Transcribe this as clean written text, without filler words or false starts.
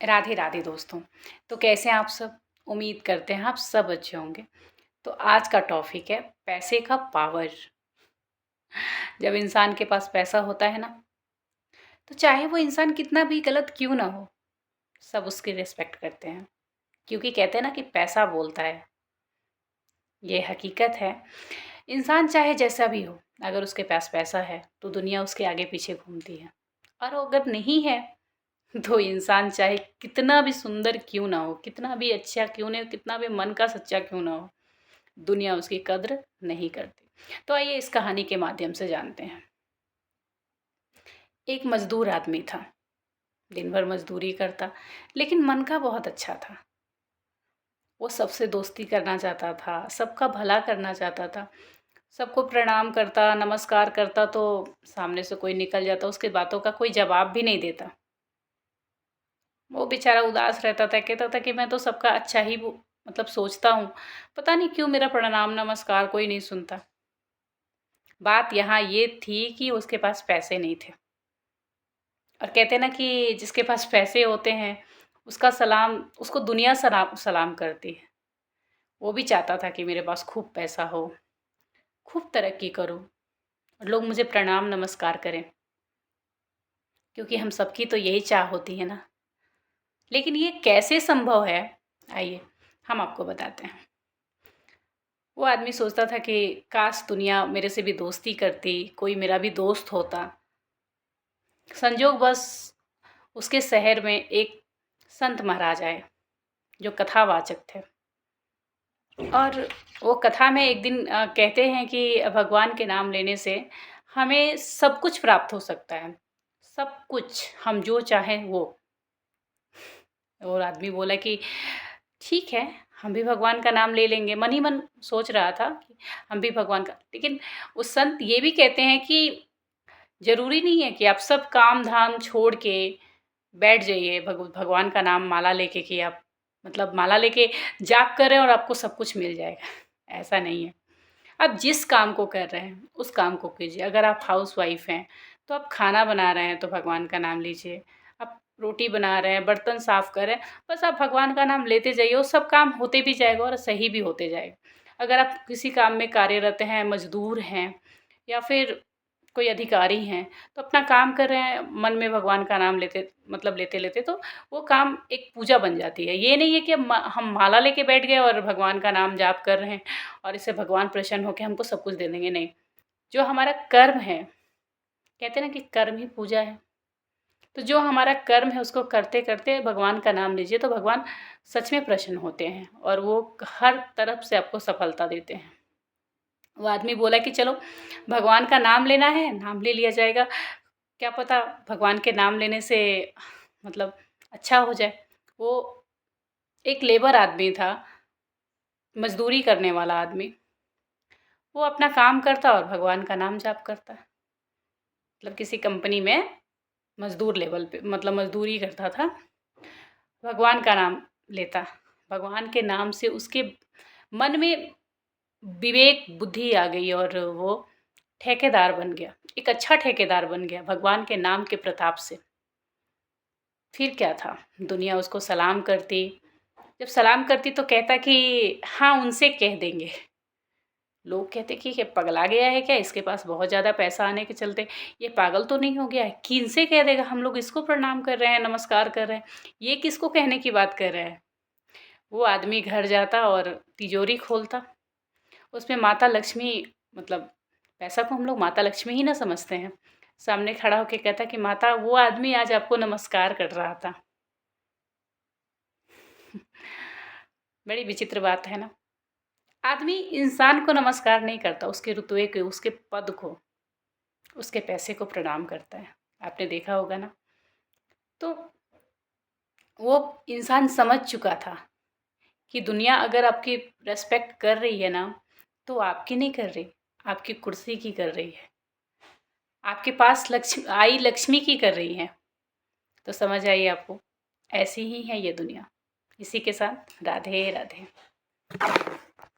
राधे राधे दोस्तों। तो कैसे हैं आप सब? उम्मीद करते हैं आप सब अच्छे होंगे। तो आज का टॉपिक है पैसे का पावर। जब इंसान के पास पैसा होता है ना, तो चाहे वो इंसान कितना भी गलत क्यों ना हो, सब उसकी रिस्पेक्ट करते हैं। क्योंकि कहते हैं ना कि पैसा बोलता है। ये हकीकत है। इंसान चाहे जैसा भी हो, अगर उसके पास पैसा है तो दुनिया उसके आगे पीछे घूमती है। और अगर नहीं है तो इंसान चाहे कितना भी सुंदर क्यों ना हो, कितना भी अच्छा क्यों नहीं हो, कितना भी मन का सच्चा क्यों ना हो, दुनिया उसकी कद्र नहीं करती। तो आइए इस कहानी के माध्यम से जानते हैं। एक मजदूर आदमी था, दिन भर मजदूरी करता, लेकिन मन का बहुत अच्छा था। वो सबसे दोस्ती करना चाहता था, सबका भला करना चाहता था, सबको प्रणाम करता, नमस्कार करता, तो सामने से कोई निकल जाता, उसके बातों का कोई जवाब भी नहीं देता। वो बेचारा उदास रहता था, कहता था कि मैं तो सबका अच्छा ही मतलब सोचता हूँ, पता नहीं क्यों मेरा प्रणाम नमस्कार कोई नहीं सुनता। बात यहाँ ये थी कि उसके पास पैसे नहीं थे। और कहते हैं ना कि जिसके पास पैसे होते हैं उसका सलाम, उसको दुनिया सलाम सलाम करती है। वो भी चाहता था कि मेरे पास खूब पैसा हो, खूब तरक्की करूँ और लोग मुझे प्रणाम नमस्कार करें, क्योंकि हम सबकी तो यही चाह होती है ना। लेकिन ये कैसे संभव है, आइए हम आपको बताते हैं। वो आदमी सोचता था कि काश दुनिया मेरे से भी दोस्ती करती, कोई मेरा भी दोस्त होता। संजोग बस उसके शहर में एक संत महाराज आए जो कथावाचक थे। और वो कथा में एक दिन कहते हैं कि भगवान के नाम लेने से हमें सब कुछ प्राप्त हो सकता है, सब कुछ, हम जो चाहें वो। और आदमी बोला कि ठीक है, हम भी भगवान का नाम ले लेंगे। मन ही मन सोच रहा था कि हम भी भगवान का, लेकिन उस संत ये भी कहते हैं कि ज़रूरी नहीं है कि आप सब काम-धाम छोड़ के बैठ जाइए भगवान का नाम माला लेके, कि आप मतलब माला लेके जाप कर रहे हैं और आपको सब कुछ मिल जाएगा। ऐसा नहीं है। आप जिस काम को कर रहे हैं, उस काम को कीजिए। अगर आप हाउसवाइफ़ हैं, तो आप खाना बना रहे हैं तो भगवान का नाम लीजिए। आप रोटी बना रहे हैं, बर्तन साफ़ कर रहे हैं, बस आप भगवान का नाम लेते जाइए, वो सब काम होते भी जाएगा और सही भी होते जाएगा। अगर आप किसी काम में कार्यरत हैं, मज़दूर हैं या फिर कोई अधिकारी हैं, तो अपना काम कर रहे हैं, मन में भगवान का नाम लेते मतलब लेते-लेते, तो वो काम एक पूजा बन जाती है। ये नहीं है कि हम माला लेके बैठ गए और भगवान का नाम जाप कर रहे हैं और इससे भगवान प्रसन्न होके हमको सब कुछ दे देंगे, नहीं। जो हमारा कर्म है, कहते हैं ना कि कर्म ही पूजा है। तो जो हमारा कर्म है उसको करते-करते भगवान का नाम लीजिए, तो भगवान सच में प्रसन्न होते हैं और वो हर तरफ से आपको सफलता देते हैं। वो आदमी बोला कि चलो भगवान का नाम लेना है, नाम ले लिया जाएगा। क्या पता भगवान के नाम लेने से मतलब अच्छा हो जाए। वो एक लेबर आदमी था, मज़दूरी करने वाला आदमी। वो अपना काम करता और भगवान का नाम जाप करता। मतलब किसी कंपनी में मज़दूर लेवल पे मतलब मज़दूरी करता था, भगवान का नाम लेता। भगवान के नाम से उसके मन में विवेक बुद्धि आ गई और वो ठेकेदार बन गया, एक अच्छा ठेकेदार बन गया भगवान के नाम के प्रताप से। फिर क्या था, दुनिया उसको सलाम करती। जब सलाम करती तो कहता कि हाँ, उनसे कह देंगे। लोग कहते कि ये पगला गया है क्या, इसके पास बहुत ज़्यादा पैसा आने के चलते ये पागल तो नहीं हो गया है, किनसे कह देगा, हम लोग इसको प्रणाम कर रहे हैं, नमस्कार कर रहे हैं, ये किसको कहने की बात कर रहे हैं। वो आदमी घर जाता और तिजोरी खोलता, उसमें माता लक्ष्मी, मतलब पैसा को हम लोग माता लक्ष्मी ही ना समझते हैं, सामने खड़ा होके कहता कि माता वो आदमी आज आपको नमस्कार कर रहा था। बड़ी विचित्र बात है ना। आदमी इंसान को नमस्कार नहीं करता, उसके रुतबे को, उसके पद को, उसके पैसे को प्रणाम करता है। आपने देखा होगा ना। तो वो इंसान समझ चुका था कि दुनिया अगर आपकी रिस्पेक्ट कर रही है ना, तो आपकी नहीं कर रही, आपकी कुर्सी की कर रही है, आपके पास लक्ष्मी की कर रही है। तो समझ आइए आपको, ऐसी ही है ये दुनिया। इसी के साथ राधे राधे।